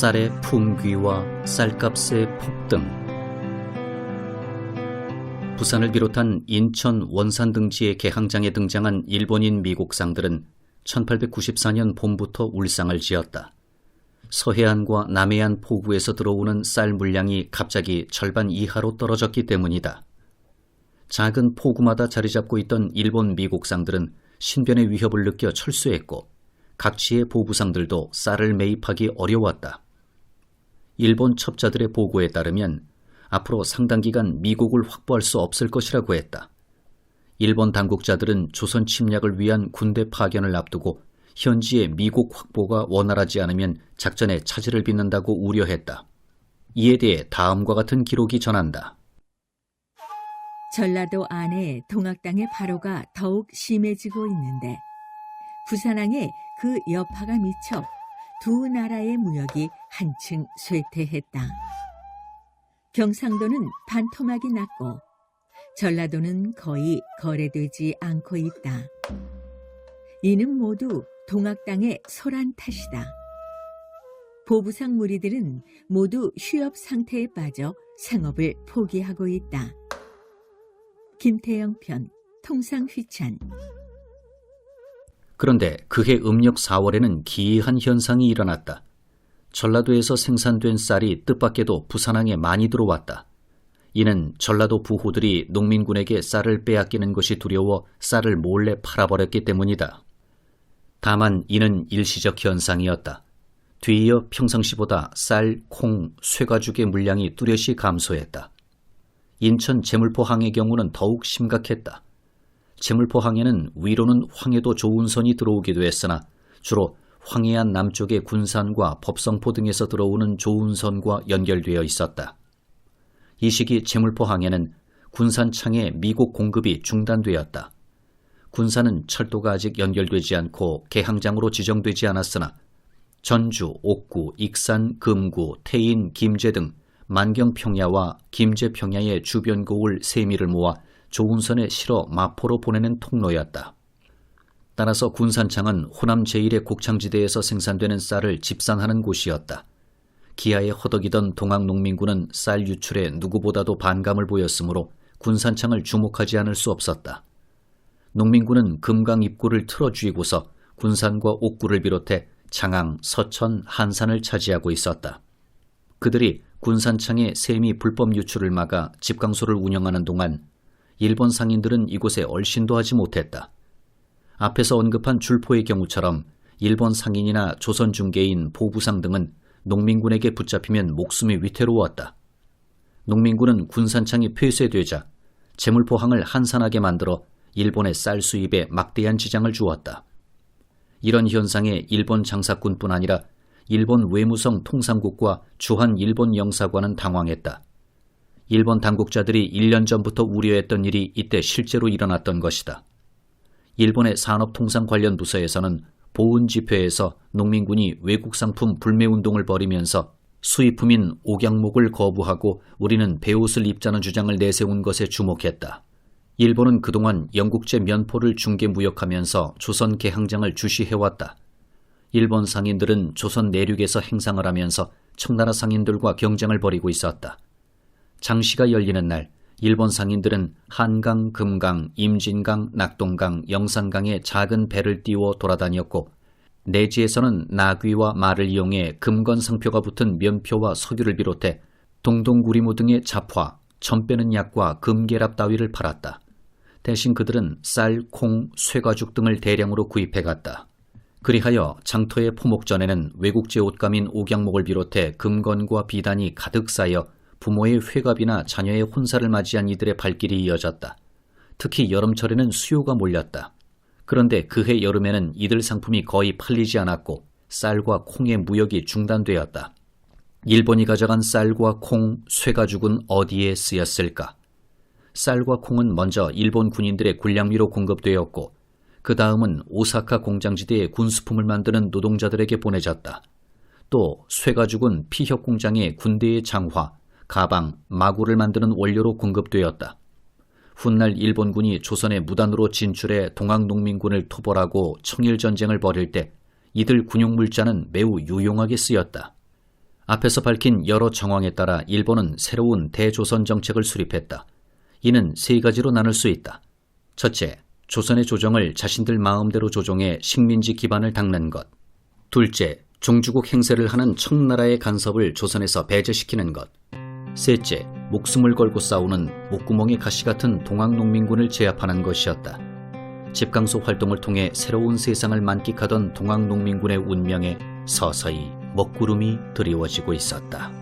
쌀의 품귀와 쌀값의 폭등. 부산을 비롯한 인천, 원산 등지의 개항장에 등장한 일본인 미국상들은 1894년 봄부터 울상을 지었다. 서해안과 남해안 포구에서 들어오는 쌀 물량이 갑자기 절반 이하로 떨어졌기 때문이다. 작은 포구마다 자리 잡고 있던 일본 미국상들은 신변의 위협을 느껴 철수했고 각지의 보부상들도 쌀을 매입하기 어려웠다. 일본 첩자들의 보고에 따르면 앞으로 상당 기간 미국을 확보할 수 없을 것이라고 했다. 일본 당국자들은 조선 침략을 위한 군대 파견을 앞두고 현지의 미국 확보가 원활하지 않으면 작전에 차질을 빚는다고 우려했다. 이에 대해 다음과 같은 기록이 전한다. 전라도 안에 동학당의 발호가 더욱 심해지고 있는데 부산항에 그 여파가 미쳐 두 나라의 무역이 한층 쇠퇴했다. 경상도는 반토막이 났고 전라도는 거의 거래되지 않고 있다. 이는 모두 동학당의 소란 탓이다. 보부상 무리들은 모두 휴업 상태에 빠져 생업을 포기하고 있다. 김태영 편, 통상휘찬. 그런데 그해 음력 4월에는 기이한 현상이 일어났다. 전라도에서 생산된 쌀이 뜻밖에도 부산항에 많이 들어왔다. 이는 전라도 부호들이 농민군에게 쌀을 빼앗기는 것이 두려워 쌀을 몰래 팔아버렸기 때문이다. 다만 이는 일시적 현상이었다. 뒤이어 평상시보다 쌀, 콩, 쇠가죽의 물량이 뚜렷이 감소했다. 인천 제물포항의 경우는 더욱 심각했다. 제물포항에는 위로는 황해도 조운선이 들어오기도 했으나 주로 황해안 남쪽의 군산과 법성포 등에서 들어오는 조운선과 연결되어 있었다. 이 시기 제물포항에는 군산창에 미국 공급이 중단되었다. 군산은 철도가 아직 연결되지 않고 개항장으로 지정되지 않았으나 전주, 옥구, 익산, 금구, 태인, 김제 등 만경평야와 김제평야의 주변 고을 세미를 모아 조운선에 실어 마포로 보내는 통로였다. 따라서 군산창은 호남 제1의 곡창지대에서 생산되는 쌀을 집산하는 곳이었다. 기아에 허덕이던 동학농민군은 쌀 유출에 누구보다도 반감을 보였으므로 군산창을 주목하지 않을 수 없었다. 농민군은 금강 입구를 틀어쥐고서 군산과 옥구를 비롯해 장항, 서천, 한산을 차지하고 있었다. 그들이 군산창의 세미 불법 유출을 막아 집강소를 운영하는 동안 일본 상인들은 이곳에 얼씬도 하지 못했다. 앞에서 언급한 줄포의 경우처럼 일본 상인이나 조선 중개인, 보부상 등은 농민군에게 붙잡히면 목숨이 위태로웠다. 농민군은 군산창이 폐쇄되자 제물포항을 한산하게 만들어 일본의 쌀 수입에 막대한 지장을 주었다. 이런 현상에 일본 장사꾼뿐 아니라 일본 외무성 통상국과 주한 일본 영사관은 당황했다. 일본 당국자들이 1년 전부터 우려했던 일이 이때 실제로 일어났던 것이다. 일본의 산업통상 관련 부서에서는 보은집회에서 농민군이 외국 상품 불매운동을 벌이면서 수입품인 옥양목을 거부하고 우리는 베옷을 입자는 주장을 내세운 것에 주목했다. 일본은 그동안 영국제 면포를 중개 무역하면서 조선 개항장을 주시해왔다. 일본 상인들은 조선 내륙에서 행상을 하면서 청나라 상인들과 경쟁을 벌이고 있었다. 장시가 열리는 날 일본 상인들은 한강, 금강, 임진강, 낙동강, 영산강에 작은 배를 띄워 돌아다녔고 내지에서는 나귀와 말을 이용해 금건상표가 붙은 면표와 서류를 비롯해 동동구리무 등의 잡화, 점 빼는 약과 금계랍 따위를 팔았다. 대신 그들은 쌀, 콩, 쇠가죽 등을 대량으로 구입해갔다. 그리하여 장터의 포목전에는 외국제 옷감인 옥양목을 비롯해 금건과 비단이 가득 쌓여 부모의 회갑이나 자녀의 혼사를 맞이한 이들의 발길이 이어졌다. 특히 여름철에는 수요가 몰렸다. 그런데 그해 여름에는 이들 상품이 거의 팔리지 않았고 쌀과 콩의 무역이 중단되었다. 일본이 가져간 쌀과 콩, 쇠가죽은 어디에 쓰였을까? 쌀과 콩은 먼저 일본 군인들의 군량미로 공급되었고 그 다음은 오사카 공장지대에 군수품을 만드는 노동자들에게 보내졌다. 또 쇠가죽은 피혁 공장에 군대의 장화, 가방, 마구를 만드는 원료로 공급되었다. 훗날 일본군이 조선에 무단으로 진출해 동학농민군을 토벌하고 청일전쟁을 벌일 때 이들 군용물자는 매우 유용하게 쓰였다. 앞에서 밝힌 여러 정황에 따라 일본은 새로운 대조선 정책을 수립했다. 이는 세 가지로 나눌 수 있다. 첫째, 조선의 조정을 자신들 마음대로 조종해 식민지 기반을 닦는 것. 둘째, 종주국 행세를 하는 청나라의 간섭을 조선에서 배제시키는 것. 셋째, 목숨을 걸고 싸우는 목구멍에 가시 같은 동학농민군을 제압하는 것이었다. 집강소 활동을 통해 새로운 세상을 만끽하던 동학농민군의 운명에 서서히 먹구름이 드리워지고 있었다.